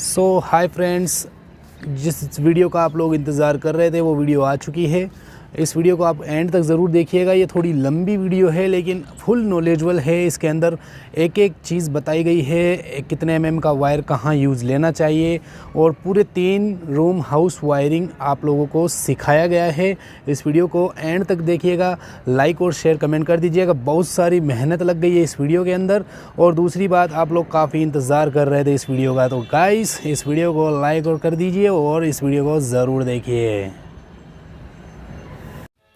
Hi friends, जिस video का आप लोग इंतज़ार कर रहे थे वो वीडियो आ चुकी है। इस वीडियो को आप एंड तक ज़रूर देखिएगा। ये थोड़ी लंबी वीडियो है लेकिन फुल नॉलेजबल है। इसके अंदर एक एक चीज़ बताई गई है, कितने एमएम का वायर कहाँ यूज़ लेना चाहिए और पूरे 3 रूम हाउस वायरिंग आप लोगों को सिखाया गया है। इस वीडियो को एंड तक देखिएगा, लाइक और शेयर कमेंट कर दीजिएगा। बहुत सारी मेहनत लग गई है इस वीडियो के अंदर। और दूसरी बात, आप लोग काफ़ी इंतज़ार कर रहे थे इस वीडियो का, तो गाइस इस वीडियो को लाइक और कर दीजिए और इस वीडियो को ज़रूर देखिए।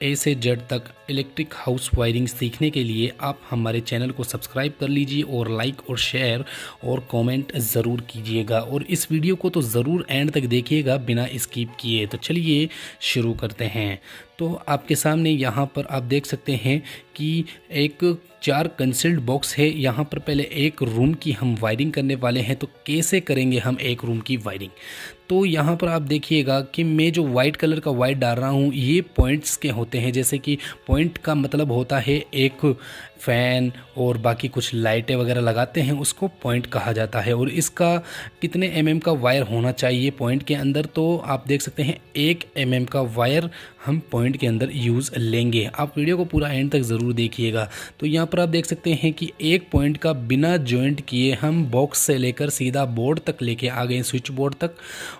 ए से जेड तक इलेक्ट्रिक हाउस वायरिंग सीखने के लिए आप हमारे चैनल को सब्सक्राइब कर लीजिए और लाइक और शेयर और कमेंट ज़रूर कीजिएगा। और इस वीडियो को तो ज़रूर एंड तक देखिएगा बिना स्किप किए। तो चलिए शुरू करते हैं। तो आपके सामने यहाँ पर आप देख सकते हैं कि एक 4 कंसील्ड बॉक्स है। यहाँ पर पहले एक रूम की हम वायरिंग करने वाले हैं। तो कैसे करेंगे हम एक रूम की वायरिंग? तो यहाँ पर आप देखिएगा कि मैं जो वाइट कलर का वायर डाल रहा हूँ ये पॉइंट्स के होते हैं। जैसे कि पॉइंट का मतलब होता है एक फ़ैन और बाकी कुछ लाइटें वगैरह लगाते हैं, उसको पॉइंट कहा जाता है। और इसका कितने एमएम का वायर होना चाहिए पॉइंट के अंदर, तो आप देख सकते हैं 1 एमएम का वायर हम पॉइंट के अंदर यूज़ लेंगे। आप वीडियो को पूरा एंड तक ज़रूर देखिएगा। तो यहाँ पर आप देख सकते हैं कि एक पॉइंट का बिना जॉइंट किए हम बॉक्स से लेकर सीधा बोर्ड तक लेके आ गए, स्विच बोर्ड तक।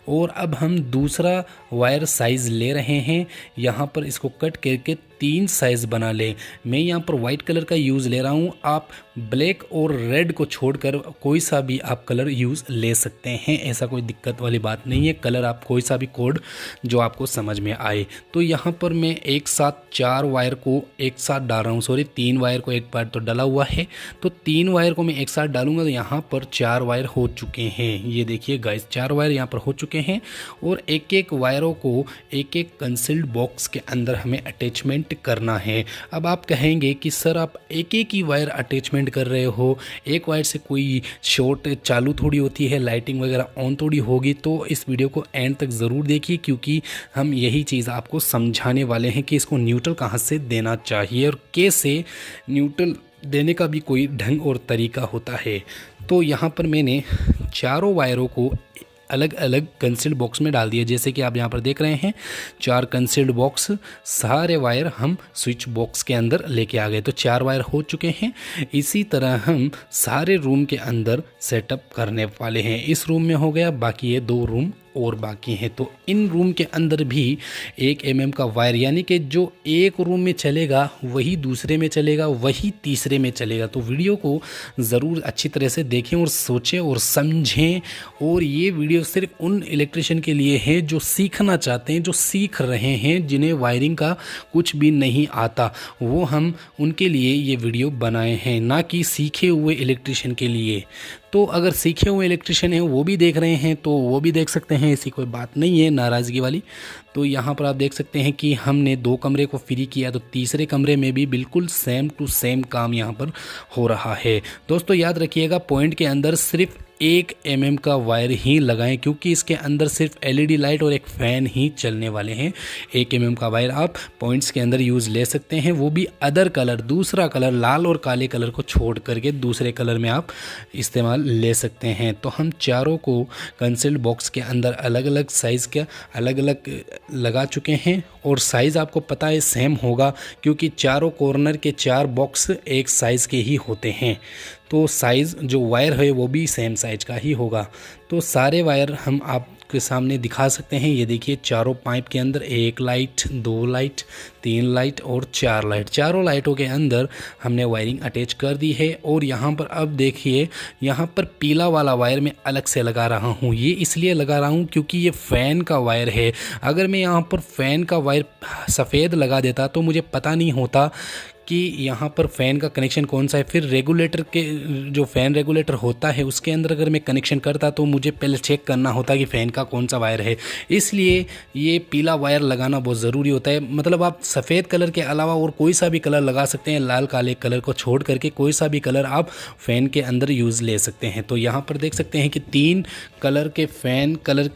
और अब हम दूसरा वायर साइज़ ले रहे हैं। यहाँ पर इसको कट करके 3 साइज़ बना लें। मैं यहाँ पर वाइट कलर का यूज़ ले रहा हूँ। आप ब्लैक और रेड को छोड़कर कोई सा भी आप कलर यूज़ ले सकते हैं, ऐसा कोई दिक्कत वाली बात नहीं है। कलर आप कोई सा भी कोड जो आपको समझ में आए। तो यहाँ पर मैं एक साथ 4 वायर को एक साथ डाल रहा हूँ। सॉरी, 3 वायर को, एक बार तो डला हुआ है, तो 3 वायर को मैं एक साथ डालूंगा। तो यहाँ पर 4 वायर हो चुके हैं। ये देखिए गाइस, 4 वायर यहाँ पर हो चुके हैं। और एक एक वायरों को एक एक कंसील्ड बॉक्स के अंदर हमें अटैचमेंट करना है। अब आप कहेंगे कि सर आप एक एक ही वायर अटैचमेंट कर रहे हो, एक वायर से कोई शॉर्ट चालू थोड़ी होती है, लाइटिंग वगैरह ऑन थोड़ी होगी। तो इस वीडियो को एंड तक ज़रूर देखिए, क्योंकि हम यही चीज़ आपको समझाने वाले हैं कि इसको न्यूट्रल कहाँ से देना चाहिए और कैसे न्यूट्रल देने का भी कोई ढंग और तरीका होता है। तो यहाँ पर मैंने चारों वायरों को अलग अलग कंसील्ड बॉक्स में डाल दिया। जैसे कि आप यहाँ पर देख रहे हैं 4 कंसील्ड बॉक्स, सारे वायर हम स्विच बॉक्स के अंदर लेके आ गए। तो 4 वायर हो चुके हैं। इसी तरह हम सारे रूम के अंदर सेटअप करने वाले हैं। इस रूम में हो गया, बाकी ये 2 रूम और बाकी हैं। तो इन रूम के अंदर भी 1 एमएम का वायर, यानी कि जो एक रूम में चलेगा वही दूसरे में चलेगा, वही तीसरे में चलेगा। तो वीडियो को ज़रूर अच्छी तरह से देखें और सोचें और समझें। और ये वीडियो सिर्फ उन इलेक्ट्रिशियन के लिए है जो सीखना चाहते हैं, जो सीख रहे हैं, जिन्हें वायरिंग का कुछ भी नहीं आता। वो हम उनके लिए ये वीडियो बनाए हैं, ना कि सीखे हुए इलेक्ट्रिशियन के लिए। तो अगर सीखे हुए इलेक्ट्रिशियन हैं वो भी देख रहे हैं तो वो भी देख सकते हैं, ऐसी कोई बात नहीं है नाराज़गी वाली। तो यहाँ पर आप देख सकते हैं कि हमने 2 कमरे को फ्री किया, तो तीसरे कमरे में भी बिल्कुल सेम टू सेम काम यहाँ पर हो रहा है। दोस्तों याद रखिएगा, पॉइंट के अंदर सिर्फ 1 एमएम का वायर ही लगाएं, क्योंकि इसके अंदर सिर्फ एलईडी लाइट और एक फ़ैन ही चलने वाले हैं। 1 एमएम का वायर आप पॉइंट्स के अंदर यूज़ ले सकते हैं, वो भी अदर कलर, दूसरा कलर, लाल और काले कलर को छोड़ करके दूसरे कलर में आप इस्तेमाल ले सकते हैं। तो हम चारों को कंसील्ड बॉक्स के अंदर अलग अलग साइज़ का अलग अलग लगा चुके हैं। और साइज़ आपको पता है सेम होगा, क्योंकि चारों कॉर्नर के 4 बॉक्स एक साइज़ के ही होते हैं। तो साइज़ जो वायर है वो भी सेम साइज का ही होगा। तो सारे वायर हम आपके सामने दिखा सकते हैं। ये देखिए, चारों पाइप के अंदर 1 लाइट, 2 लाइट, 3 लाइट और 4 लाइट, चारों लाइटों के अंदर हमने वायरिंग अटैच कर दी है। और यहाँ पर अब देखिए, यहाँ पर पीला वाला वायर मैं अलग से लगा रहा हूँ। ये इसलिए लगा रहा हूँ क्योंकि ये फ़ैन का वायर है। अगर मैं यहाँ पर फ़ैन का वायर सफ़ेद लगा देता तो मुझे पता नहीं होता कि यहाँ पर फ़ैन का कनेक्शन कौन सा है। फिर रेगुलेटर के जो फ़ैन रेगुलेटर होता है उसके अंदर अगर मैं कनेक्शन करता तो मुझे पहले चेक करना होता कि फ़ैन का कौन सा वायर है। इसलिए ये पीला वायर लगाना बहुत ज़रूरी होता है। मतलब आप सफ़ेद कलर के अलावा और कोई सा भी कलर लगा सकते हैं, लाल काले कलर को छोड़ करके कोई सा भी कलर आप फ़ैन के अंदर यूज़ ले सकते हैं। तो यहाँ पर देख सकते हैं कि 3 कलर के फ़ैन कलर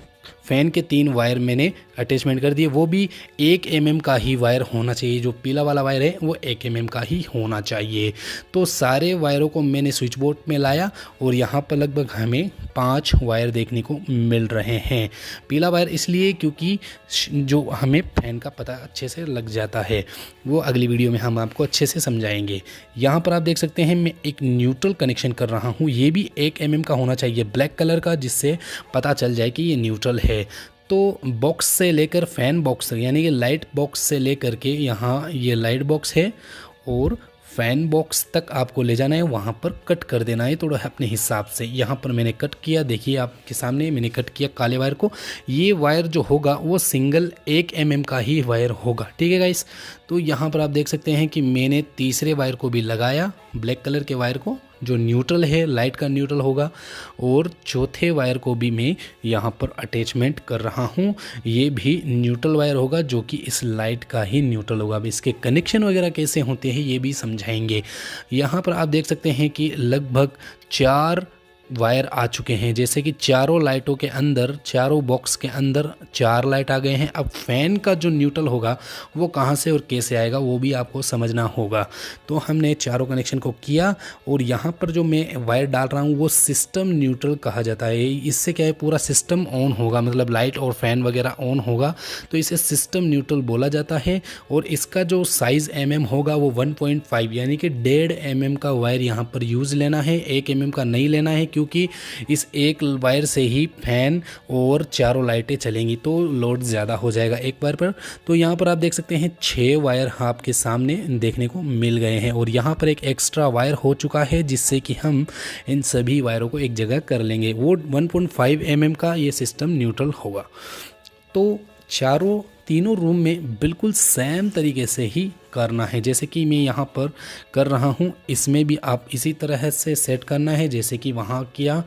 फ़ैन के 3 वायर मैंने अटैचमेंट कर दिए, वो भी 1 mm का ही वायर होना चाहिए। जो पीला वाला वायर है वो 1 mm का ही होना चाहिए। तो सारे वायरों को मैंने स्विच बोर्ड में लाया और यहाँ पर लगभग हमें 5 वायर देखने को मिल रहे हैं। पीला वायर इसलिए क्योंकि जो हमें फ़ैन का पता अच्छे से लग जाता है, वो अगली वीडियो में हम आपको अच्छे से समझाएंगे। यहाँ पर आप देख सकते हैं मैं एक न्यूट्रल कनेक्शन कर रहा हूँ, ये भी 1 mm का होना चाहिए ब्लैक कलर का, जिससे पता चल जाए कि ये न्यूट्रल है। तो बॉक्स से लेकर फ़ैन बॉक्स यानी कि लाइट बॉक्स से लेकर के यहाँ ये लाइट बॉक्स है और फ़ैन बॉक्स तक आपको ले जाना है, वहाँ पर कट कर देना है थोड़ा अपने हिसाब से। यहाँ पर मैंने कट किया, देखिए आपके सामने मैंने कट किया काले वायर को। ये वायर जो होगा वो सिंगल 1 mm का ही वायर होगा, ठीक है गाइस। तो यहाँ पर आप देख सकते हैं कि मैंने तीसरे वायर को भी लगाया, ब्लैक कलर के वायर को जो न्यूट्रल है, लाइट का न्यूट्रल होगा, और चौथे वायर को भी मैं यहाँ पर अटैचमेंट कर रहा हूँ। ये भी न्यूट्रल वायर होगा जो कि इस लाइट का ही न्यूट्रल होगा। अब इसके कनेक्शन वगैरह कैसे होते हैं ये भी समझाएंगे। यहाँ पर आप देख सकते हैं कि लगभग 4 वायर आ चुके हैं, जैसे कि चारों लाइटों के अंदर, चारों बॉक्स के अंदर 4 लाइट आ गए हैं। अब फ़ैन का जो न्यूट्रल होगा वो कहाँ से और कैसे आएगा वो भी आपको समझना होगा। तो हमने चारों कनेक्शन को किया और यहाँ पर जो मैं वायर डाल रहा हूँ वो सिस्टम न्यूट्रल कहा जाता है। इससे क्या है, पूरा सिस्टम ऑन होगा, मतलब लाइट और फ़ैन वगैरह ऑन होगा, तो इसे सिस्टम न्यूट्रल बोला जाता है। और इसका जो साइज़ होगा वो 1.5 यानी कि 1.5 mm का वायर यहाँ पर यूज़ लेना है, 1 mm का नहीं लेना है, क्योंकि इस एक वायर से ही फैन और चारों लाइटें चलेंगी तो लोड ज़्यादा हो जाएगा एक वायर पर। तो यहाँ पर आप देख सकते हैं 6 वायर आपके सामने देखने को मिल गए हैं और यहाँ पर एक एक्स्ट्रा वायर हो चुका है, जिससे कि हम इन सभी वायरों को एक जगह कर लेंगे। वो 1.5 mm का ये सिस्टम न्यूट्रल होगा। तो तीनों रूम में बिल्कुल सेम तरीके से ही करना है, जैसे कि मैं यहाँ पर कर रहा हूँ। इसमें भी आप इसी तरह से सेट करना है जैसे कि वहाँ किया।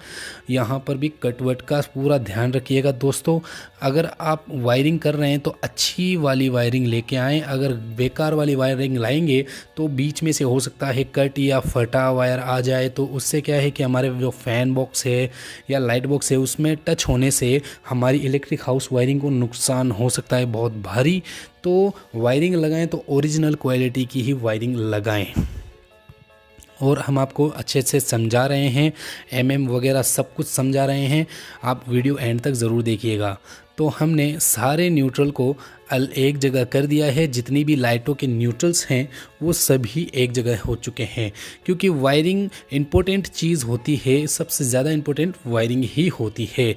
यहाँ पर भी कटवट का पूरा ध्यान रखिएगा दोस्तों। अगर आप वायरिंग कर रहे हैं तो अच्छी वाली वायरिंग लेके आएँ। अगर बेकार वाली वायरिंग लाएंगे तो बीच में से हो सकता है कट या फटा वायर आ जाए, तो उससे क्या है कि हमारे जो फ़ैन बॉक्स है या लाइट बॉक्स है उसमें टच होने से हमारी इलेक्ट्रिक हाउस वायरिंग को नुकसान हो सकता है बहुत भारी। तो वायरिंग लगाएं तो ओरिजिनल क्वालिटी की ही वायरिंग लगाएं। और हम आपको अच्छे से समझा रहे हैं, MM वगैरह सब कुछ समझा रहे हैं, आप वीडियो एंड तक ज़रूर देखिएगा। तो हमने सारे न्यूट्रल को एक जगह कर दिया है। जितनी भी लाइटों के न्यूट्रल्स हैं वो सभी एक जगह हो चुके हैं, क्योंकि वायरिंग इम्पोर्टेंट चीज़ होती है, सबसे ज़्यादा इम्पोर्टेंट वायरिंग ही होती है।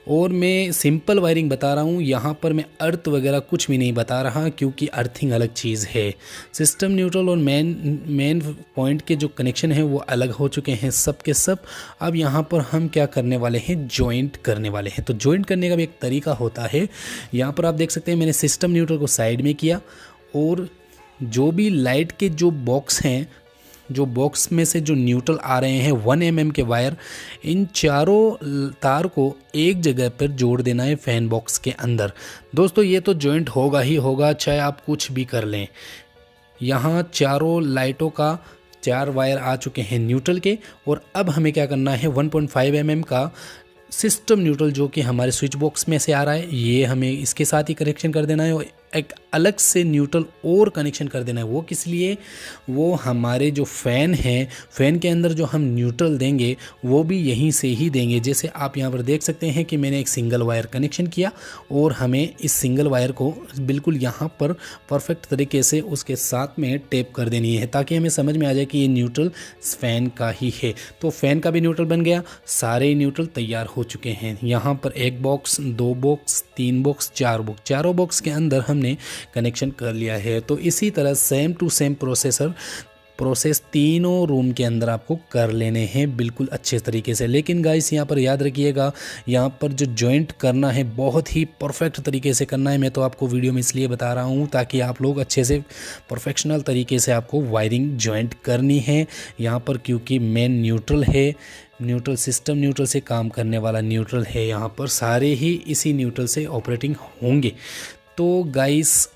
और मैं सिंपल वायरिंग बता रहा हूँ, यहाँ पर मैं अर्थ वगैरह कुछ भी नहीं बता रहा, क्योंकि अर्थिंग अलग चीज़ है। सिस्टम न्यूट्रल और मेन पॉइंट के जो कनेक्शन हैं वो अलग हो चुके हैं सब के सब। अब यहाँ पर हम क्या करने वाले हैं, जॉइंट करने वाले हैं। तो जॉइंट करने का भी एक तरीका होता है। यहाँ पर आप देख सकते हैं मैंने सिस्टम न्यूट्रल को साइड में किया और जो भी लाइट के जो बॉक्स हैं, जो बॉक्स में से जो न्यूट्रल आ रहे हैं 1 mm के वायर, इन चारों तार को एक जगह पर जोड़ देना है फैन बॉक्स के अंदर। दोस्तों ये तो जॉइंट होगा ही होगा, चाहे आप कुछ भी कर लें। यहाँ चारों लाइटों का 4 वायर आ चुके हैं न्यूट्रल के, और अब हमें क्या करना है, 1.5 mm का सिस्टम न्यूट्रल जो कि हमारे स्विच बॉक्स में से आ रहा है, ये हमें इसके साथ ही कनेक्शन कर देना है। और एक अलग से न्यूट्रल और कनेक्शन कर देना है। वो किस लिए, वो हमारे जो फ़ैन हैं, फ़ैन के अंदर जो हम न्यूट्रल देंगे वो भी यहीं से ही देंगे। जैसे आप यहाँ पर देख सकते हैं कि मैंने एक सिंगल वायर कनेक्शन किया और हमें इस सिंगल वायर को बिल्कुल यहाँ पर परफेक्ट तरीके से उसके साथ में टेप कर देनी है, ताकि हमें समझ में आ जाए कि ये न्यूट्रल फ़ैन का ही है। तो फ़ैन का भी न्यूट्रल बन गया, सारे न्यूट्रल तैयार हो चुके हैं। यहाँ पर 1 बॉक्स, 2 बॉक्स, 3 बॉक्स, 4 बॉक्स, चारों बॉक्स के अंदर हमने कनेक्शन कर लिया है। तो इसी तरह सेम टू सेम प्रोसेस तीनों रूम के अंदर आपको कर लेने हैं बिल्कुल अच्छे तरीके से। लेकिन गाइस यहाँ पर याद रखिएगा, यहाँ पर जो जॉइंट करना है बहुत ही परफेक्ट तरीके से करना है। मैं तो आपको वीडियो में इसलिए बता रहा हूँ ताकि आप लोग अच्छे से प्रोफेशनल तरीके से आपको वायरिंग जॉइंट करनी है यहाँ पर, क्योंकि मेन न्यूट्रल है, न्यूट्रल सिस्टम न्यूट्रल से काम करने वाला न्यूट्रल है। यहाँ पर सारे ही इसी न्यूट्रल से ऑपरेटिंग होंगे। तो गाइस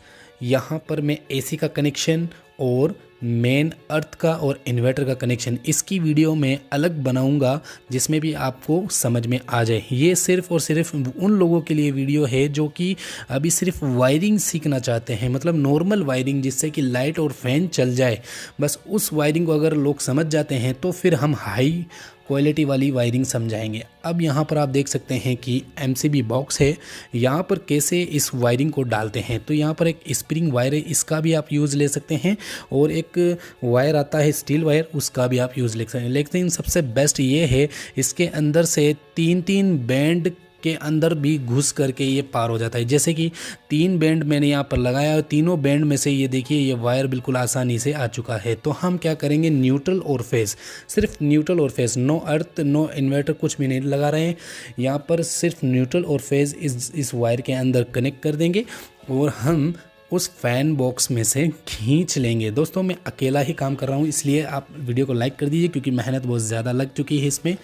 यहाँ पर मैं AC का कनेक्शन और मेन अर्थ का और इन्वर्टर का कनेक्शन, इसकी वीडियो मैं अलग बनाऊंगा जिसमें भी आपको समझ में आ जाए। ये सिर्फ और सिर्फ उन लोगों के लिए वीडियो है जो कि अभी सिर्फ वायरिंग सीखना चाहते हैं, मतलब नॉर्मल वायरिंग जिससे कि लाइट और फैन चल जाए। बस उस वायरिंग को अगर लोग समझ जाते हैं तो फिर हम हाई क्वालिटी वाली वायरिंग समझाएंगे। अब यहाँ पर आप देख सकते हैं कि एमसीबी बॉक्स है। यहाँ पर कैसे इस वायरिंग को डालते हैं, तो यहाँ पर एक स्प्रिंग वायर है, इसका भी आप यूज़ ले सकते हैं, और एक वायर आता है स्टील वायर, उसका भी आप यूज़ ले सकते हैं। लेकिन सबसे बेस्ट ये है इसके अंदर से 3-3 बैंड के अंदर भी घुस करके ये पार हो जाता है। जैसे कि 3 बैंड मैंने यहाँ पर लगाया और तीनों बैंड में से ये देखिए ये वायर बिल्कुल आसानी से आ चुका है। तो हम क्या करेंगे, न्यूट्रल और फेस, सिर्फ न्यूट्रल और फेस, नो अर्थ नो इन्वर्टर कुछ भी नहीं लगा रहे हैं। यहाँ पर सिर्फ न्यूट्रल और फेस इस वायर के अंदर कनेक्ट कर देंगे और हम उस फैन बॉक्स में से खींच लेंगे। दोस्तों मैं अकेला ही काम कर रहा हूँ, इसलिए आप वीडियो को लाइक कर दीजिए क्योंकि मेहनत बहुत ज़्यादा लग चुकी है इसमें।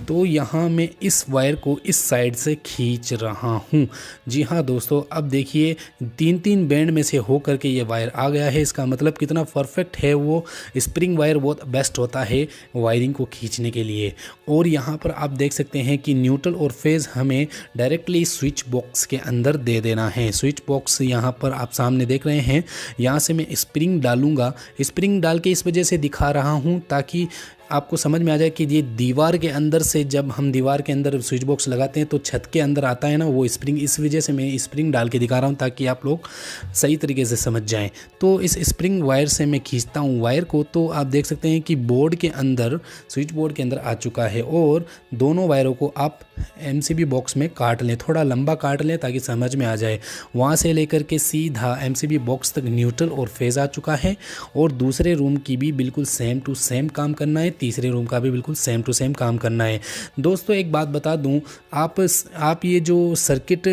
तो यहाँ मैं इस वायर को इस साइड से खींच रहा हूँ। जी हाँ दोस्तों, अब देखिए 3-3 बैंड में से हो करके ये वायर आ गया है। इसका मतलब कितना परफेक्ट है, वो स्प्रिंग वायर बहुत बेस्ट होता है वायरिंग को खींचने के लिए। और यहाँ पर आप देख सकते हैं कि न्यूट्रल और फेज हमें डायरेक्टली स्विच बॉक्स के अंदर दे देना है। स्विच बॉक्स यहाँ पर आप सामने देख रहे हैं, यहाँ से मैं स्प्रिंग डालूंगा। स्प्रिंग डाल के इस वजह से दिखा रहा हूँ ताकि आपको समझ में आ जाए कि ये दीवार के अंदर से, जब हम दीवार के अंदर स्विच बॉक्स लगाते हैं तो छत के अंदर आता है ना वो स्प्रिंग, इस वजह से मैं स्प्रिंग डाल के दिखा रहा हूँ ताकि आप लोग सही तरीके से समझ जाएं। तो इस स्प्रिंग वायर से मैं खींचता हूँ वायर को, तो आप देख सकते हैं कि बोर्ड के अंदर, स्विच बोर्ड के अंदर आ चुका है। और दोनों वायरों को आप एमसीबी बॉक्स में काट लें, थोड़ा लंबा काट लें ताकि समझ में आ जाए। वहाँ से लेकर के सीधा एमसीबी बॉक्स तक न्यूट्रल और फेज आ चुका है। और दूसरे रूम की भी बिल्कुल सेम टू सेम काम करना है, तीसरे रूम का भी बिल्कुल सेम टू सेम काम करना है। दोस्तों एक बात बता दूं, आप ये जो सर्किट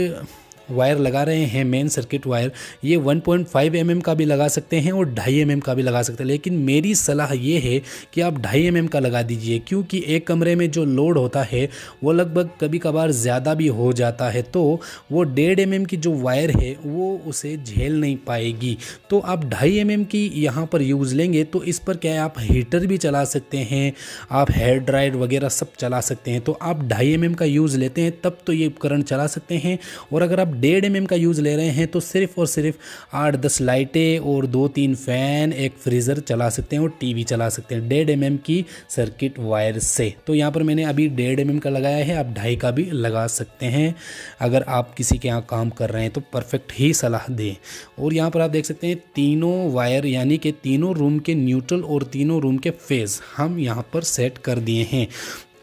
वायर लगा रहे हैं, मेन सर्किट वायर, ये 1.5 mm का भी लगा सकते हैं और 2.5 mm का भी लगा सकते हैं। लेकिन मेरी सलाह ये है कि आप 2.5 mm का लगा दीजिए, क्योंकि एक कमरे में जो लोड होता है वो लगभग कभी कभार ज़्यादा भी हो जाता है, तो वो 1.5 mm की जो वायर है वो उसे झेल नहीं पाएगी। तो आप 2.5 mm की यहाँ पर यूज़ लेंगे तो इस पर क्या है, आप हीटर भी चला सकते हैं, आप हेयर ड्रायर वगैरह सब चला सकते हैं। तो आप 2.5 mm का यूज़ लेते हैं तब तो ये उपकरण चला सकते हैं। और अगर आप 1.5 mm का यूज़ ले रहे हैं तो सिर्फ और सिर्फ 8-10 लाइटें और 2-3 फैन, एक फ्रीज़र चला सकते हैं और टीवी चला सकते हैं 1.5 mm की सर्किट वायर से। तो यहाँ पर मैंने अभी 1.5 mm का लगाया है, आप 2.5 का भी लगा सकते हैं अगर आप किसी के यहाँ काम कर रहे हैं तो परफेक्ट ही सलाह दें। और यहाँ पर आप देख सकते हैं तीनों वायर यानी कि तीनों रूम के न्यूट्रल और तीनों रूम के फेज़ हम यहाँ पर सेट कर दिए हैं।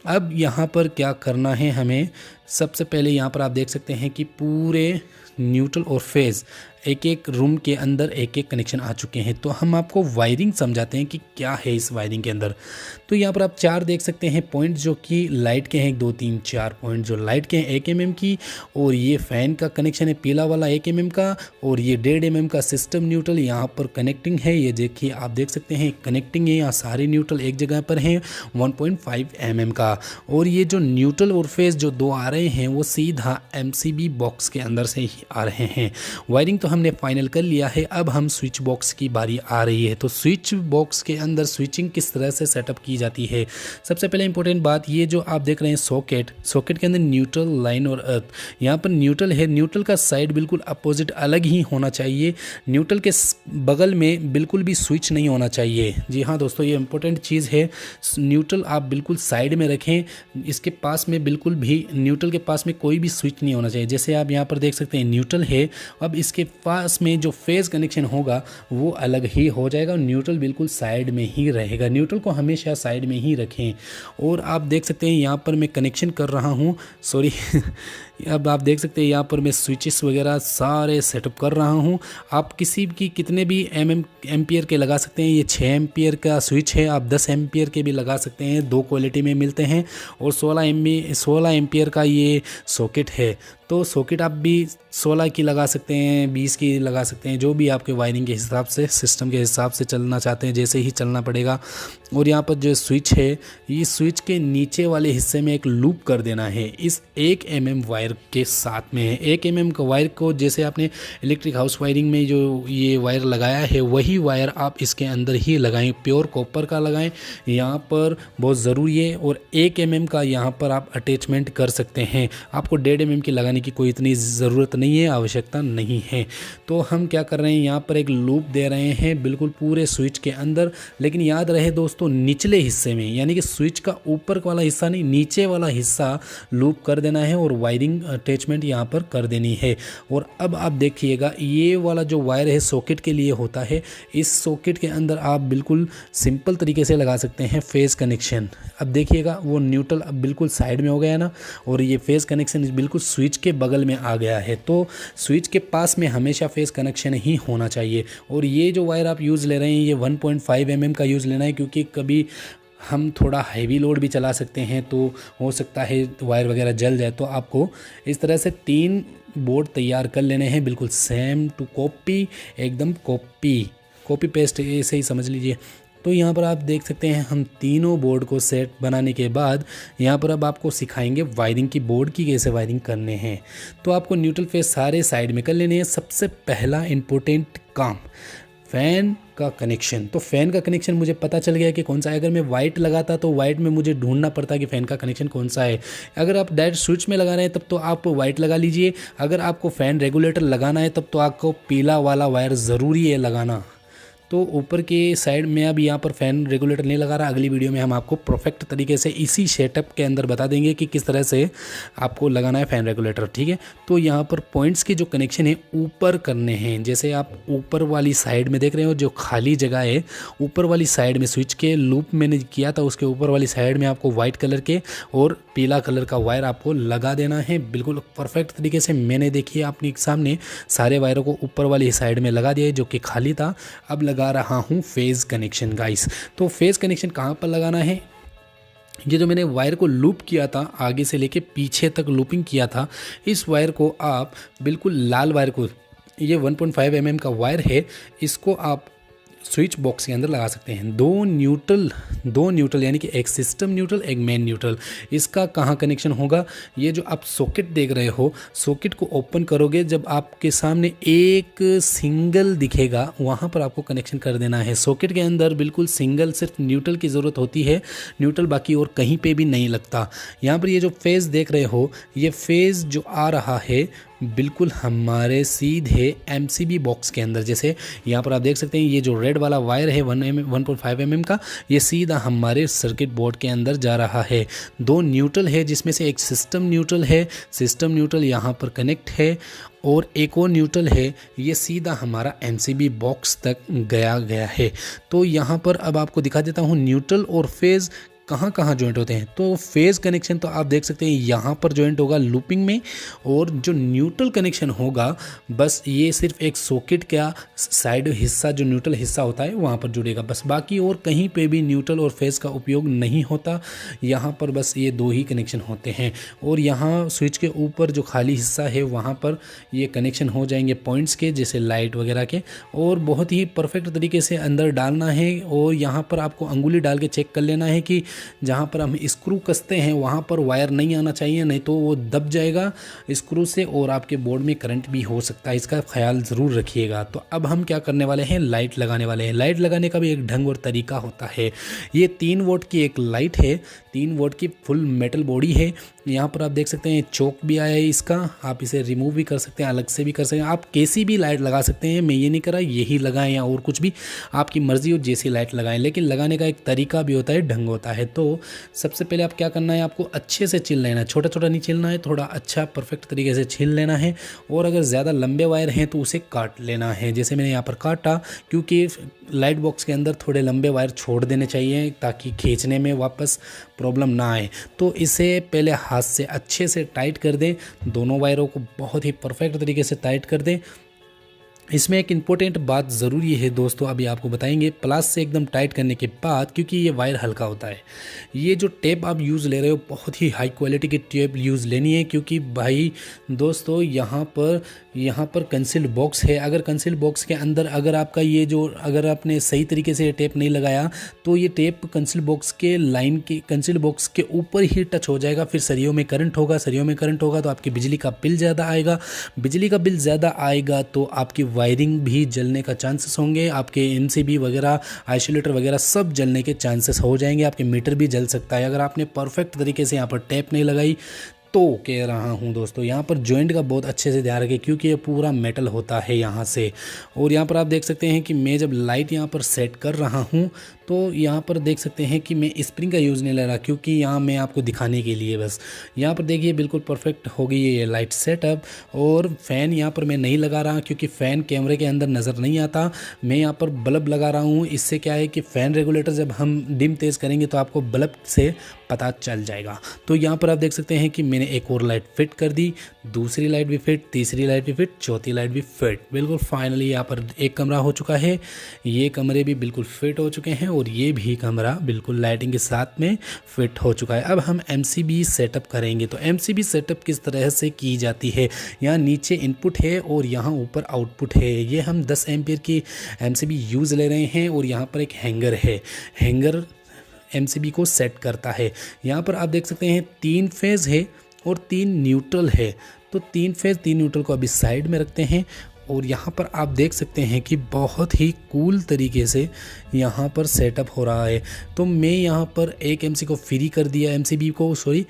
अब यहाँ पर क्या करना है हमें, सबसे पहले यहाँ पर आप देख सकते हैं कि पूरे न्यूट्रल और फेज़ एक एक रूम के अंदर एक एक कनेक्शन आ चुके हैं। तो हम आपको वायरिंग समझाते हैं कि क्या है इस वायरिंग के अंदर। तो यहाँ पर आप 4 देख सकते हैं पॉइंट जो कि लाइट के हैं, 1 2 3 4 पॉइंट जो लाइट के हैं 1 mm की, और ये फ़ैन का कनेक्शन है पीला वाला 1 mm का, और ये 1.5 mm का सिस्टम न्यूट्रल यहाँ पर कनेक्टिंग है। ये देखिए आप देख सकते हैं कनेक्टिंग है, यहाँ सारे न्यूट्रल एक जगह पर हैं 1.5 mm का। और ये जो न्यूट्रल और फेज़ जो 2 आ रहे हैं वो सीधा MCB बॉक्स के अंदर से ही आ रहे हैं। वायरिंग तो हमने फाइनल कर लिया है, अब हम स्विच बॉक्स की बारी आ रही है। तो स्विच बॉक्स के अंदर स्विचिंग किस तरह से सेटअप की जाती है, सबसे पहले इंपॉर्टेंट बात, ये जो आप देख रहे हैं सॉकेट के अंदर न्यूट्रल, लाइन और अर्थ, यहाँ पर न्यूट्रल है, न्यूट्रल का साइड बिल्कुल अपोजिट अलग ही होना चाहिए, न्यूट्रल के बगल में बिल्कुल भी स्विच नहीं होना चाहिए। जी हाँ दोस्तों, ये इंपॉर्टेंट चीज़ है, न्यूट्रल आप बिल्कुल साइड में रखें, इसके पास में बिल्कुल भी न्यूट्रल के पास में कोई भी स्विच नहीं होना चाहिए। जैसे आप यहाँ पर देख सकते हैं न्यूट्रल है, अब इसके पास में जो फेज़ कनेक्शन होगा वो अलग ही हो जाएगा, न्यूट्रल बिल्कुल साइड में ही रहेगा। न्यूट्रल को हमेशा साइड में ही रखें। और आप देख सकते हैं यहाँ पर मैं कनेक्शन कर रहा हूँ, सॉरी अब आप देख सकते हैं यहाँ पर मैं स्विचेस वगैरह सारे सेटअप कर रहा हूँ। आप किसी की कितने भी एम्पियर के लगा सकते हैं, ये 6 एम्पियर का स्विच है, आप 10 एम्पियर के भी लगा सकते हैं, 2 क्वालिटी में मिलते हैं। और 16 एम्पियर का ये सॉकेट है। तो सॉकेट आप भी 16 की लगा सकते हैं, 20 की लगा सकते हैं, जो भी आपके वायरिंग के हिसाब से, सिस्टम के हिसाब से चलना चाहते हैं जैसे ही चलना पड़ेगा। और यहाँ पर जो स्विच है, ये स्विच के नीचे वाले हिस्से में एक लूप कर देना है इस 1 mm वायर के साथ में है। 1 mm का वायर को जैसे आपने इलेक्ट्रिक हाउस वायरिंग में जो ये वायर लगाया है वही वायर आप इसके अंदर ही लगाएं, प्योर कॉपर का लगाएं, यहाँ पर बहुत ज़रूरी है। और 1 mm का यहाँ पर आप अटैचमेंट कर सकते हैं, आपको 1.5 mm की लगाने की कोई इतनी ज़रूरत नहीं है, आवश्यकता नहीं है। तो हम क्या कर रहे हैं, यहाँ पर एक लूप दे रहे हैं बिल्कुल पूरे स्विच के अंदर। लेकिन याद रहे दोस्तों, निचले हिस्से में, यानी कि स्विच का ऊपर वाला हिस्सा नहीं, नीचे वाला हिस्सा लूप कर देना है और वायरिंग अटैचमेंट यहाँ पर कर देनी है। और अब आप देखिएगा, ये वाला जो वायर है सॉकेट के लिए होता है, इस सॉकेट के अंदर आप बिल्कुल सिंपल तरीके से लगा सकते हैं फेज़ कनेक्शन। अब देखिएगा वो न्यूट्रल अब बिल्कुल साइड में हो गया ना, और ये फेज़ कनेक्शन बिल्कुल स्विच के बगल में आ गया है। तो स्विच के पास में हमेशा फेज़ कनेक्शन ही होना चाहिए। और ये जो वायर आप यूज़ ले रहे हैं, ये 1.5 mm का यूज़ लेना है, क्योंकि कभी हम थोड़ा हैवी लोड भी चला सकते हैं, तो हो सकता है वायर वगैरह जल जाए। तो आपको इस तरह से 3 बोर्ड तैयार कर लेने हैं, बिल्कुल सेम टू कॉपी, एकदम कॉपी पेस्ट ऐसे ही समझ लीजिए। तो यहाँ पर आप देख सकते हैं, हम तीनों बोर्ड को सेट बनाने के बाद यहाँ पर अब आपको सिखाएंगे वायरिंग की, बोर्ड की कैसे वायरिंग करने हैं। तो आपको न्यूट्रल फेस सारे साइड में कर लेने हैं। सबसे पहला इम्पोर्टेंट काम, फ़ैन का कनेक्शन। तो फ़ैन का कनेक्शन मुझे पता चल गया कि कौन सा है। अगर मैं वाइट लगाता तो वाइट में मुझे ढूंढना पड़ता कि फ़ैन का कनेक्शन कौन सा है। अगर आप डायरेक्ट स्विच में लगा रहे हैं तब तो आप वाइट लगा लीजिए। अगर आपको फ़ैन रेगुलेटर लगाना है तब तो आपको पीला वाला वायर ज़रूरी है लगाना। तो ऊपर के साइड में अब यहाँ पर फ़ैन रेगुलेटर नहीं लगा रहा। अगली वीडियो में हम आपको परफेक्ट तरीके से इसी सेटअप के अंदर बता देंगे कि किस तरह से आपको लगाना है फ़ैन रेगुलेटर, ठीक है। तो यहाँ पर पॉइंट्स के जो कनेक्शन है ऊपर करने हैं। जैसे आप ऊपर वाली साइड में देख रहे हो जो खाली जगह है, ऊपर वाली साइड में स्विच के लूप मैंने किया था, उसके ऊपर वाली साइड में आपको वाइट कलर के और पीला कलर का वायर आपको लगा देना है बिल्कुल परफेक्ट तरीके से। मैंने देखिए अपने सामने सारे वायरों को ऊपर वाली साइड में लगा दिया है जो कि खाली था। अब लगा रहा हूं फेज़ कनेक्शन गाइस। तो फेज़ कनेक्शन कहां पर लगाना है, ये जो मैंने वायर को लूप किया था, आगे से लेके पीछे तक लूपिंग किया था, इस वायर को आप बिल्कुल लाल वायर को, ये 1.5 mm का वायर है, इसको आप स्विच बॉक्स के अंदर लगा सकते हैं। दो न्यूट्रल यानी कि एक सिस्टम न्यूट्रल, एक मेन न्यूट्रल। इसका कहाँ कनेक्शन होगा, ये जो आप सॉकेट देख रहे हो, सॉकेट को ओपन करोगे जब आपके सामने एक सिंगल दिखेगा वहाँ पर आपको कनेक्शन कर देना है। सॉकेट के अंदर बिल्कुल सिंगल, सिर्फ न्यूट्रल की ज़रूरत होती है, न्यूट्रल बाकी और कहीं पे भी नहीं लगता। यहाँ पर ये जो फेज़ देख रहे हो, ये फेज़ जो आ रहा है बिल्कुल हमारे सीधे MCB बॉक्स के अंदर। जैसे यहाँ पर आप देख सकते हैं, ये जो रेड वाला वायर है 1.5 mm का, ये सीधा हमारे सर्किट बोर्ड के अंदर जा रहा है। 2 न्यूट्रल है जिसमें से एक सिस्टम न्यूट्रल है, सिस्टम न्यूट्रल यहाँ पर कनेक्ट है, और एक और न्यूट्रल है, ये सीधा हमारा MCB बॉक्स तक गया है। तो यहाँ पर अब आपको दिखा देता हूँ न्यूट्रल और फेज़ कहाँ कहाँ ज्वाइंट होते हैं। तो फेज़ कनेक्शन तो आप देख सकते हैं यहाँ पर ज्वाइंट होगा लूपिंग में, और जो न्यूट्रल कनेक्शन होगा बस ये सिर्फ एक सॉकेट का साइड हिस्सा, जो न्यूट्रल हिस्सा होता है वहाँ पर जुड़ेगा बस, बाकी और कहीं पे भी न्यूट्रल और फेज़ का उपयोग नहीं होता। यहाँ पर बस ये 2 ही कनेक्शन होते हैं। और यहाँ स्विच के ऊपर जो खाली हिस्सा है वहाँ पर ये कनेक्शन हो जाएंगे पॉइंट्स के, जैसे लाइट वगैरह के, और बहुत ही परफेक्ट तरीके से अंदर डालना है। और यहाँ पर आपको अंगुली डाल के चेक कर लेना है कि जहाँ पर हम स्क्रू कसते हैं वहाँ पर वायर नहीं आना चाहिए, नहीं तो वो दब जाएगा स्क्रू से और आपके बोर्ड में करंट भी हो सकता है, इसका ख्याल ज़रूर रखिएगा। तो अब हम क्या करने वाले हैं, लाइट लगाने वाले हैं। लाइट लगाने का भी एक ढंग और तरीका होता है। ये 3 वोल्ट की एक लाइट है, 3 वोल्ट की फुल मेटल बॉडी है। यहाँ पर आप देख सकते हैं चौक भी आया है इसका, आप इसे रिमूव भी कर सकते हैं, अलग से भी कर सकते हैं। आप कैसी भी लाइट लगा सकते हैं, मैं ये नहीं कर रहा यही लगाएं या और कुछ भी, आपकी मर्जी हो जैसी लाइट लगाएं, लेकिन लगाने का एक तरीका भी होता है, ढंग होता है। तो सबसे पहले आप क्या करना है, आपको अच्छे से छील लेना है, छोटा छोटा नहीं छीलना है, थोड़ा अच्छा परफेक्ट तरीके से छील लेना है। और अगर ज़्यादा लंबे वायर हैं तो उसे काट लेना है, जैसे मैंने यहाँ पर काटा, क्योंकि लाइट बॉक्स के अंदर थोड़े लंबे वायर छोड़ देने चाहिए ताकि खींचने में वापस प्रॉब्लम ना आए। तो इसे पहले हाथ से अच्छे से टाइट कर दें, दोनों वायरों को बहुत ही परफेक्ट तरीके से टाइट कर दें। इसमें एक इम्पोर्टेंट बात ज़रूरी है दोस्तों, अभी आपको बताएंगे। प्लस से एकदम टाइट करने के बाद, क्योंकि ये वायर हल्का होता है, ये जो टेप आप यूज़ ले रहे हो बहुत ही हाई क्वालिटी की टेप यूज़ लेनी है, क्योंकि भाई दोस्तों यहाँ पर कंसील्ड बॉक्स है। अगर कंसील्ड बॉक्स के अंदर अगर आपका ये जो अगर आपने सही तरीके से टेप नहीं लगाया तो ये टेप कंसील्ड बॉक्स के लाइन के कंसील्ड बॉक्स के ऊपर ही टच हो जाएगा, फिर सरियों में करंट होगा, सरियों में करंट होगा तो आपकी बिजली का बिल ज़्यादा आएगा, बिजली का बिल ज़्यादा आएगा तो आपकी वायरिंग भी जलने का चांसेस होंगे, आपके एमसीबी वगैरह आइसोलेटर वगैरह सब जलने के चांसेस हो जाएंगे, आपके मीटर भी जल सकता है अगर आपने परफेक्ट तरीके से यहाँ पर टैप नहीं लगाई तो। कह रहा हूँ दोस्तों, यहाँ पर जॉइंट का बहुत अच्छे से ध्यान रखें, क्योंकि ये पूरा मेटल होता है यहाँ से। और यहाँ पर आप देख सकते हैं कि मैं जब लाइट यहाँ पर सेट कर रहा हूँ तो यहाँ पर देख सकते हैं कि मैं स्प्रिंग का यूज़ नहीं ले रहा, क्योंकि यहाँ मैं आपको दिखाने के लिए बस। यहाँ पर देखिए बिल्कुल परफेक्ट हो गई है ये लाइट सेटअप। और फ़ैन यहाँ पर मैं नहीं लगा रहा, क्योंकि फ़ैन कैमरे के अंदर नज़र नहीं आता। मैं यहाँ पर बल्ब लगा रहा हूँ, इससे क्या है कि फ़ैन रेगुलेटर जब हम डिम तेज़ करेंगे तो आपको बल्ब से पता चल जाएगा। तो यहाँ पर आप देख सकते हैं कि मैंने एक और लाइट फिट कर दी, दूसरी लाइट भी फिट, तीसरी लाइट भी फिट, चौथी लाइट भी फिट। बिल्कुल फाइनली यहाँ पर एक कमरा हो चुका है, ये कमरे भी बिल्कुल फिट हो चुके हैं और ये भी कमरा बिल्कुल लाइटिंग के साथ में फिट हो चुका है। अब हम एमसीबी सेटअप करेंगे। तो एमसीबी सेटअप किस तरह से की जाती है, यहाँ नीचे इनपुट है और यहाँ ऊपर आउटपुट है। ये हम 10 एम्पियर की एमसीबी यूज़ ले रहे हैं और यहाँ पर एक हैंगर है, हैंगर एमसीबी को सेट करता है। यहाँ पर आप देख सकते हैं 3 फेज़ है और 3 न्यूट्रल है। तो 3 फेज़ 3 न्यूट्रल को अभी साइड में रखते हैं और यहाँ पर आप देख सकते हैं कि बहुत ही कूल तरीके से यहाँ पर सेटअप हो रहा है। तो मैं यहाँ पर एक एमसी को फ्री कर दिया, एमसीबी को सॉरी,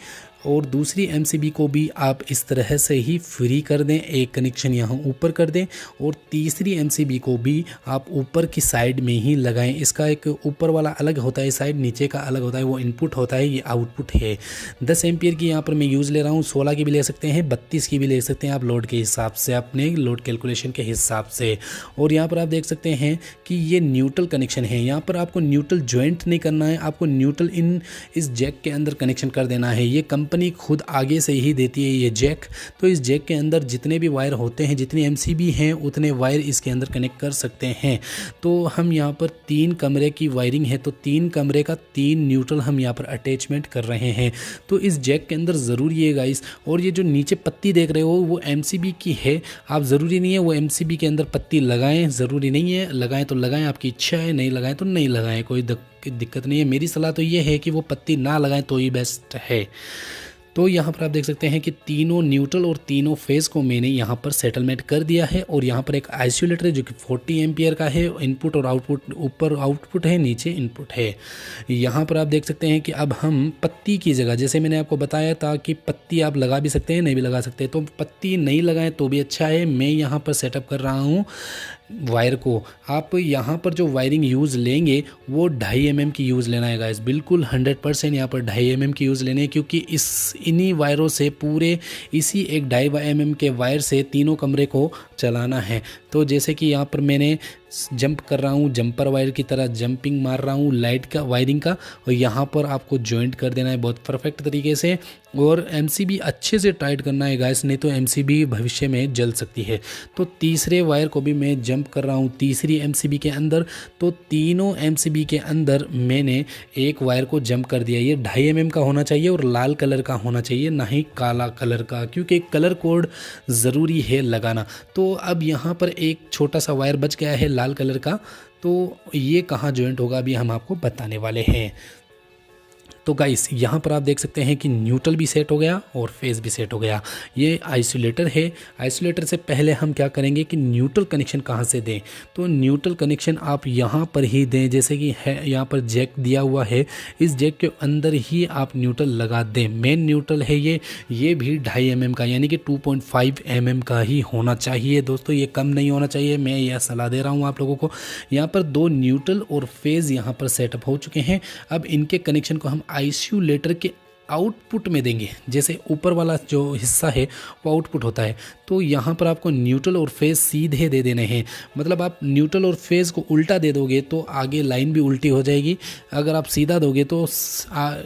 और दूसरी एमसीबी को भी आप इस तरह से ही फ्री कर दें, एक कनेक्शन यहाँ ऊपर कर दें और तीसरी एमसीबी को भी आप ऊपर की साइड में ही लगाएं। इसका एक ऊपर वाला अलग होता है साइड, नीचे का अलग होता है, वो इनपुट होता है, ये आउटपुट है। 10 एम्पियर की यहाँ पर मैं यूज़ ले रहा हूँ, 16 की भी ले सकते हैं, 32 की भी ले सकते हैं आप लोड के हिसाब से, अपने लोड कैलकुलेशन के हिसाब से। और यहाँ पर आप देख सकते हैं कि ये न्यूट्रल कनेक्शन है। यहाँ पर आपको न्यूट्रल ज्वाइंट नहीं करना है, आपको न्यूट्रल इस जैक के अंदर कनेक्शन कर देना है। ये कंपनी खुद आगे से ही देती है ये जैक। तो इस जैक के अंदर जितने भी वायर होते हैं, जितनी एमसीबी हैं उतने वायर इसके अंदर कनेक्ट कर सकते हैं। तो हम यहाँ पर 3 कमरे की वायरिंग है, तो 3 कमरे का 3 न्यूट्रल हम यहाँ पर अटैचमेंट कर रहे हैं। तो इस जैक के अंदर ज़रूरी है गाइस। और ये जो नीचे पत्ती देख रहे हो वो एमसीबी की है, आप ज़रूरी नहीं है वो एमसीबी के अंदर पत्ती लगाएं, ज़रूरी नहीं है, लगाएं तो लगाएं, आपकी इच्छा है, नहीं लगाएं तो नहीं लगाएं, कोई दिक्कत नहीं है। मेरी सलाह तो ये है कि वो पत्ती ना लगाएं तो ही बेस्ट है। तो यहाँ पर आप देख सकते हैं कि तीनों न्यूट्रल और तीनों फेज़ को मैंने यहाँ पर सेटलमेंट कर दिया है। और यहाँ पर एक आइसोलेटर है जो कि 40 एम्पियर का है, इनपुट और आउटपुट, ऊपर आउटपुट है, नीचे इनपुट है। यहाँ पर आप देख सकते हैं कि अब हम पत्ती की जगह, जैसे मैंने आपको बताया था कि पत्ती आप लगा भी सकते हैं, नहीं भी लगा सकते, तो पत्ती नहीं लगाएं तो भी अच्छा है। मैं यहाँ पर सेटअप कर रहा हूँ वायर को। आप यहाँ पर जो वायरिंग यूज़ लेंगे वो 2.5 mm की यूज़ लेना है गाइस, बिल्कुल 100% यहाँ पर 2.5 mm की यूज़ लेने हैं, क्योंकि इन्हीं वायरों से पूरे इसी एक 2.5 mm के वायर से तीनों कमरे को चलाना है। तो जैसे कि यहाँ पर मैंने जंप कर रहा हूँ, जंपर वायर की तरह जंपिंग मार रहा हूँ लाइट का वायरिंग का, और यहाँ पर आपको जॉइंट कर देना है बहुत परफेक्ट तरीके से। और एमसीबी अच्छे से टाइट करना है गाइस, नहीं तो एमसीबी भविष्य में जल सकती है। तो तीसरे वायर को भी मैं जंप कर रहा हूँ तीसरी एमसीबी के अंदर। तो तीनों एमसीबी के अंदर मैंने एक वायर को जंप कर दिया। ये 2.5 mm का होना चाहिए और लाल कलर का होना चाहिए, ना ही काला कलर का, क्योंकि कलर कोड ज़रूरी है लगाना। तो अब यहाँ पर एक छोटा सा वायर बच गया है लाल कलर का, तो ये कहाँ जॉइंट होगा अभी हम आपको बताने वाले हैं। तो गाइस यहाँ पर आप देख सकते हैं कि न्यूट्रल भी सेट हो गया और फेज़ भी सेट हो गया। ये आइसोलेटर है। आइसोलेटर से पहले हम क्या करेंगे कि न्यूट्रल कनेक्शन कहाँ से दें, तो न्यूट्रल कनेक्शन आप यहाँ पर ही दें। जैसे कि है यहाँ पर जैक दिया हुआ है, इस जैक के अंदर ही आप न्यूट्रल लगा दें। मेन न्यूट्रल है ये भी 2.5 mm का, यानी कि 2.5 mm का ही होना चाहिए दोस्तों, ये कम नहीं होना चाहिए। मैं यह सलाह दे रहा हूँ आप लोगों को। यहाँ पर 2 न्यूट्रल और फेज़ यहाँ पर सेटअप हो चुके हैं। अब इनके कनेक्शन को हम आइसोलेटर के आउटपुट में देंगे, जैसे ऊपर वाला जो हिस्सा है वो आउटपुट होता है, तो यहाँ पर आपको न्यूट्रल और फेज़ सीधे दे देने हैं। मतलब आप न्यूट्रल और फेज़ को उल्टा दे दोगे तो आगे लाइन भी उल्टी हो जाएगी, अगर आप सीधा दोगे तो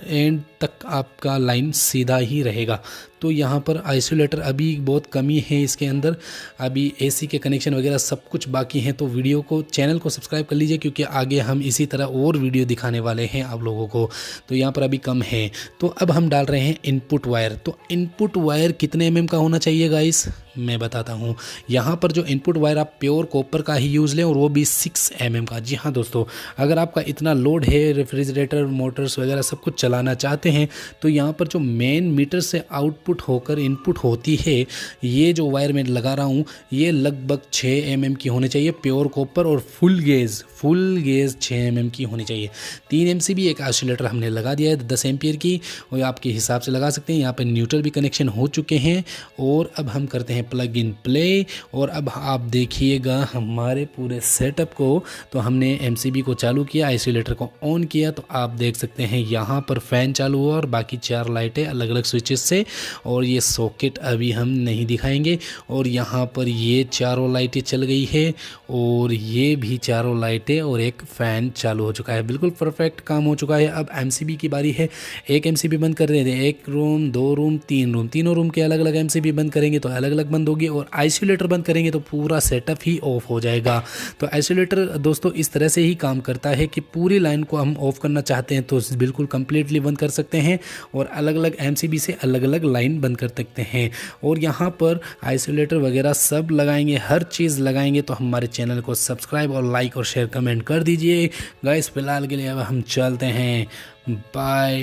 एंड तक आपका लाइन सीधा ही रहेगा। तो यहाँ पर आइसोलेटर अभी बहुत कमी है इसके अंदर, अभी एसी के कनेक्शन वगैरह सब कुछ बाकी हैं। तो वीडियो को, चैनल को सब्सक्राइब कर लीजिए, क्योंकि आगे हम इसी तरह और वीडियो दिखाने वाले हैं आप लोगों को। तो यहाँ पर अभी कम है। तो अब हम डाल रहे हैं इनपुट वायर। तो इनपुट वायर कितने mm का होना चाहिए गाइस, मैं बताता हूँ। यहाँ पर जो इनपुट वायर आप प्योर कॉपर का ही यूज़ लें, और वो भी 6 mm का। जी हाँ दोस्तों, अगर आपका इतना लोड है, रेफ्रिजरेटर, मोटर्स वगैरह सब कुछ चलाना चाहते हैं, तो यहाँ पर जो मेन मीटर से आउटपुट होकर इनपुट होती है, ये जो वायर मैं लगा रहा हूँ, ये लगभग 6 mm की होनी चाहिए प्योर कॉपर, और फुल गेज 6 mm की होनी चाहिए। 3 MCB एक आइसोलेटर हमने लगा दिया है 10 एम्पियर की, और आपके हिसाब से लगा सकते हैं। यहाँ पर न्यूट्रल भी कनेक्शन हो चुके हैं, और अब हम करते हैं प्लग इन प्ले। और अब आप देखिएगा हमारे पूरे सेटअप को। तो हमने MCB को चालू किया, आइसोलेटर को ऑन किया, तो आप देख सकते हैं यहाँ पर फैन चालू हुआ और बाकी 4 लाइटें अलग अलग स्विचेस से, और ये सॉकेट अभी हम नहीं दिखाएंगे। और यहाँ पर ये चारों लाइटें चल गई है, और ये भी चारों लाइटें, और एक फ़ैन चालू हो चुका है। बिल्कुल परफेक्ट काम हो चुका है। अब MCB की बारी है। एक MCB बंद कर देते हैं, 1 रूम 2 रूम 3 रूम, तीनों रूम के अलग अलग MCB बंद करेंगे तो अलग अलग बंद होगी, और आइसोलेटर बंद करेंगे तो पूरा सेटअप ही ऑफ हो जाएगा। तो आइसोलेटर दोस्तों इस तरह से ही काम करता है कि पूरी लाइन को हम ऑफ करना चाहते हैं तो बिल्कुल कंप्लीटली बंद कर सकते हैं, और अलग अलग MCB से अलग अलग लाइन बंद कर सकते हैं। और यहाँ पर आइसोलेटर वगैरह सब लगाएंगे, हर चीज़ लगाएंगे। तो हमारे चैनल को सब्सक्राइब और लाइक और शेयर कमेंट कर दीजिए गाइस। फिलहाल के लिए अब हम चलते हैं, बाय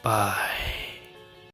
बाय।